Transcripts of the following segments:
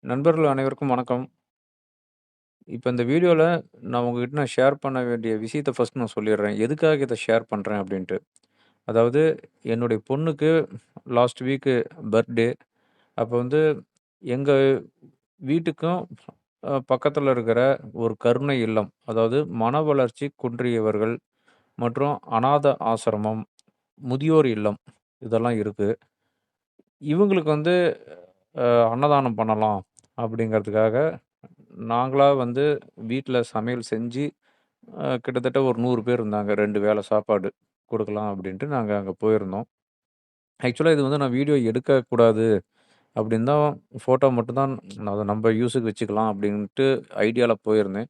நண்பர்கள் அனைவருக்கும் வணக்கம். இப்ப இந்த வீடியோல நான் உங்ககிட்ட ஷேர் பண்ண வேண்டிய விஷயத்த ஃபர்ஸ்ட் நான் சொல்லிடுறேன். எதுக்காக இத ஷேர் பண்றேன் அப்டின்ட்டு. அதாவது என்னுடைய பொண்ணுக்கு லாஸ்ட் வீக்கு பர்த்டே. அப்ப வந்து எங்க வீட்டுக்கும் பக்கத்துல இருக்கிற ஒரு கருணை இல்லம். அதாவது மன வளர்ச்சி குன்றியவர்கள் மற்றும் அநாத ஆசிரமம், முதியோர் இல்லம் இதெல்லாம் இருக்கு. இவங்களுக்கு வந்து அ அன்னதானம் பண்ணலாம் அப்படிங்கிறதுக்காக, நாங்களா வந்து வீட்ல சமையல் செஞ்சு, கிட்டத்தட்ட ஒரு 100 பேர் இருந்தாங்க. 2 வேள சாப்பாடு குடுக்கலாம் அப்படின்ட்டு நாங்க அங்க போயிருந்தோம். ஆக்சுவலா இது வந்து நான் வீடியோ எடுக்கக்கூடாது அப்படின்னு தான் ஃபோட்டோ மட்டும் தான் அத நம்ப யூஸுக்கு வச்சுக்கலாம் அப்படின்ட்டு ஐடியால போயிருந்தேன்.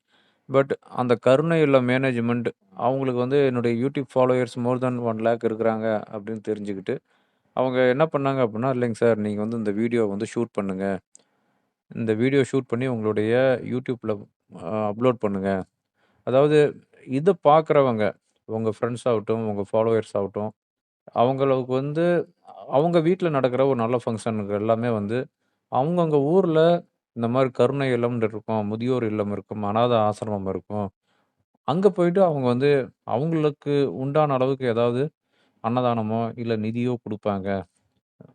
பட் அந்த கருணை இல்லம் மேனேஜ்மெண்ட் அவங்களுக்கு வந்து என்னுடைய யூடியூப் ஃபாலோயர்ஸ் மோர் தென் 1,00,000 இருக்கிறாங்க அப்படின்னு தெரிஞ்சுக்கிட்டு, அவங்க என்ன பண்ணாங்க அப்படின்னா, "இல்லைங்க சார், நீங்க வந்து இந்த வீடியோ வந்து ஷூட் பண்ணுங்க. இந்த வீடியோ ஷூட் பண்ணி உங்களுடைய யூடியூப்ல அப்லோட் பண்ணுங்க." அதாவது இத பார்க்குறவங்க, உங்க ஃப்ரெண்ட்ஸ் ஆகட்டும், உங்க ஃபாலோவர்ஸ் ஆகட்டும், அவங்களுக்கு வந்து அவங்க வீட்ல நடக்கிற ஒரு நல்ல ஃபங்ஷனுக்கு எல்லாமே வந்து, அவங்கவங்க ஊர்ல இந்த மாரி கருணை இல்லம்னு இருக்கும், முதியோர் இல்லம் இருக்கும், அநாத ஆசிரமம் இருக்கும். அங்க போயிட்டு அவங்க வந்து அவங்களுக்கு உண்டான அளவுக்கு ஏதாவது அன்னதானமோ, இல்ல நிதியோ குடுப்பாங்க.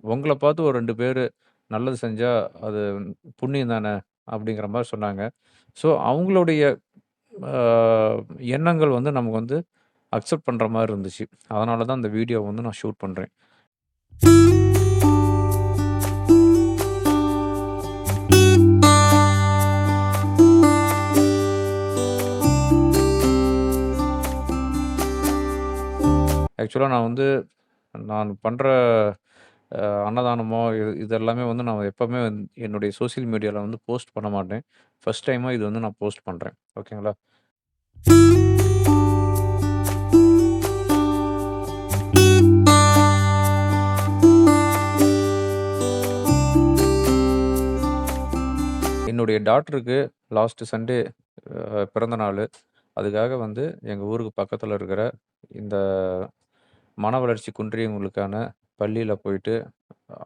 உங்கள பார்த்து ஒரு 2 பேரு நல்லது செஞ்சா அது புண்ணியம் தானே! அப்படிங்கிற மாரி சொன்னாங்க. ஸோ அவங்களுடைய அ எண்ணங்கள் வந்து நமக்கு வந்து அக்செப்ட் பண்ற மாரி இருந்துச்சு. அதனால தான் இந்த வீடியோ வந்து நான் ஷூட் பண்றேன். ஆக்சுவலா நான் பண்ற அன்னதானமோ இது எல்லாமே வந்து நான் எப்பவுமே என்னுடைய சோசியல் மீடியால வந்து போஸ்ட் பண்ண மாட்டேன். ஃபர்ஸ்ட் டைமா இது வந்து நான் போஸ்ட் பண்றேன். ஓகேங்களா? என்னுடைய டாட்டருக்கு லாஸ்ட் சண்டே பிறந்த நாளு. அதுக்காக வந்து எங்க ஊருக்கு பக்கத்துல இருக்கிற இந்த மன வளர்ச்சி குன்றியவங்களுக்கான பள்ளியில போயிட்டு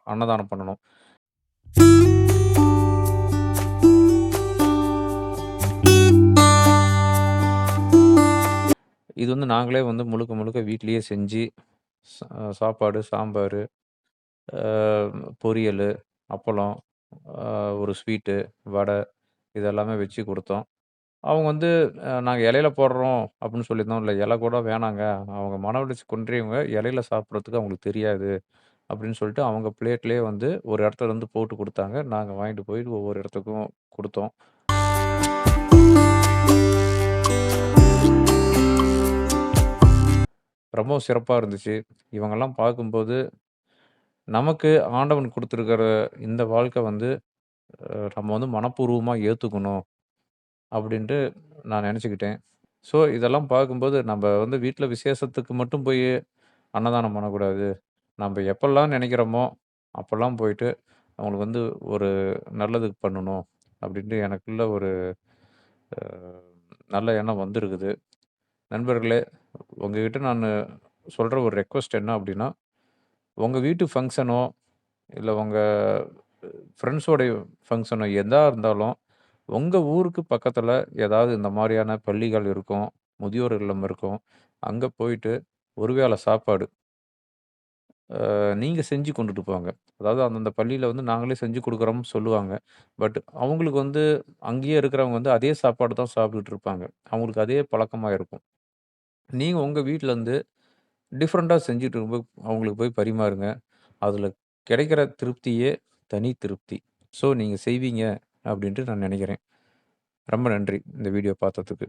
அன்னதானம் பண்ணணும். இது வந்து நாங்களே வந்து முழுக்க முழுக்க வீட்லயே செஞ்சு சாப்பாடு, சாம்பாரு, அ பொரியலு, அப்பளம், அ ஒரு ஸ்வீட்டு, வடை இது எல்லாமே வச்சு குடுத்தோம். அவங்க வந்து நாங்க இலையில போடுறோம் அப்படின்னு சொல்லியிருந்தோம். இல்ல இலை கூட வேணாங்க. அவங்க மன வளர்ச்சி குன்றியவங்க இலையில சாப்பிடுறதுக்கு அவங்களுக்கு தெரியாது. அப்படின்னு சொல்லிட்டு அவங்க பிளேட்லயே வந்து ஒரு இடத்துல இருந்து போட்டு குடுத்தாங்க. நாங்க வாங்கிட்டு போய் ஒவ்வொரு இடத்துக்கும் குடுத்தோம். ரொம்பவும் சிறப்பா இருந்துச்சு. இவங்கலாம் பார்க்கும்போது, நமக்கு ஆண்டவன் குடுத்திருக்கிற இந்த வாழ்க்கை வந்து நம்ம வந்து மனப்பூர்வமா ஏத்துக்கணும் அப்படின்ட்டு நான் நெனச்சுக்கிட்டேன். ஸோ இதெல்லாம் பார்க்கும்போது நம்ப வந்து வீட்ல விசேஷத்துக்கு மட்டும் போய் அன்னதானம் பண்ணக்கூடாது. நம்ப எப்பல்லாம் நெனைக்கிறோமோ, அப்பல்லாம் போயிட்டு அவங்களுக்கு வந்து ஒரு நல்லது பண்ணணும் அப்படின்ட்டு எனக்குள்ள ஒரு அ நல்ல எண்ணம் வந்திருக்குது. நண்பர்களே, உங்ககிட்ட நானு சொல்ற ஒரு ரெக்வெஸ்ட் என்ன அப்படின்னா, உங்க வீட்டு ஃபங்ஷனோ, இல்ல உங்க ஃப்ரெண்ட்ஸோடைய ஃபங்ஷனோ எதா இருந்தாலும், உங்க ஊருக்கு பக்கத்துல ஏதாவது இந்த மாரியான பள்ளிகள் இருக்கும், முதியோர் இல்லம் இருக்கும். அங்க போயிட்டு ஒரு வேள சாப்பாடு நீங்க செஞ்சு கொண்டுட்டு போங்க. அதாவது அந்தந்த பள்ளியில வந்து நாங்களே செஞ்சு குடுக்குறோம்னு சொல்லுவாங்க. பட் அவங்களுக்கு வந்து அங்கேயே இருக்கிறவங்க வந்து அதே சாப்பாடு தான் சாப்பிட்டுட்டு இருப்பாங்க. அவங்களுக்கு அதே பழக்கமா இருக்கும். நீங்க உங்க வீட்லருந்து டிஃபரண்டா செஞ்சுட்டு அவங்களுக்கு போய் பரிமாறுங்க. அதுல கிடைக்கிற திருப்தியே தனி திருப்தி. ஸோ நீங்க செய்வீங்க அப்டின்ட்டு நான் நெனைக்கிறேன். ரொம்ப நன்றி இந்த வீடியோ பார்த்ததுக்கு.